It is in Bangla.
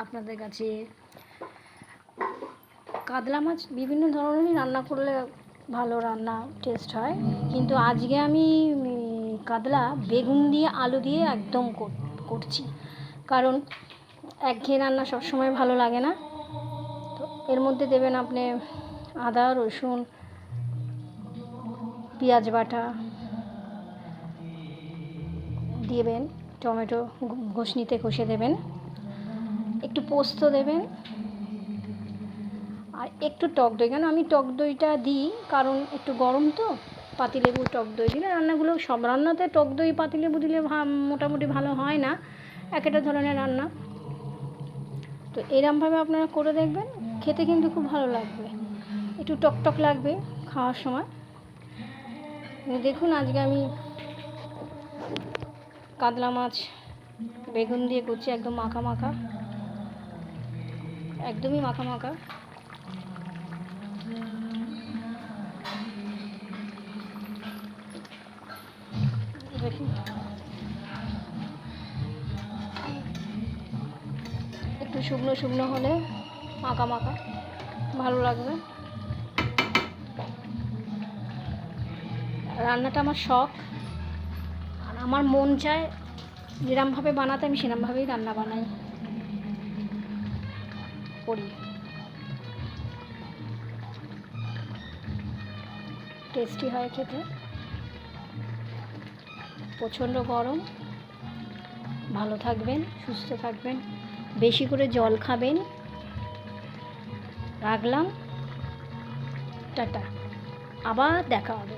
আপনাদের কাছে কাতলা মাছ বিভিন্ন ধরনেরই রান্না করলে ভালো রান্না টেস্ট হয়, কিন্তু আজকে আমি কাতলা বেগুন দিয়ে আলু দিয়ে একদম করছি, কারণ একঘেয়ে রান্না সবসময় ভালো লাগে না। তো এর মধ্যে দেবেন আপনি আদা রসুন পেঁয়াজ বাটা দেবেন, টমেটো ঘষনিতে কষে দেবেন, একটু পোস্ত দেবেন আর একটু টক দই। কেন আমি টক দইটা দিই, কারণ একটু গরম তো, পাতিলেবু টক দই দিলে রান্নাগুলো, সব রান্নাতে টক দই পাতিলেবু দিলে মোটামুটি ভালো হয় না, এক একটা ধরনের রান্না। তো এরমভাবে আপনারা করে দেখবেন, খেতে কিন্তু খুব ভালো লাগবে, একটু টক লাগবে খাওয়ার সময়। দেখুন আজকে আমি কাতলা মাছ বেগুন দিয়ে করছি, একদম মাখা মাখা, একদমই মাখা মাখা। দেখুন একটু শুকনো শুকনো হলে মাখা মাখা ভালো লাগবে। রান্নাটা আমার শখ, আর আমার মন চায় যেরমভাবে বানাতে আমি সেরমভাবেই রান্না বানাই করি। টেস্টি হয় খেতে, প্রচণ্ড গরম, ভালো থাকবেন, সুস্থ থাকবেন, বেশি করে জল খাবেন। রাখলাম, টাটা, আবার দেখা হবে।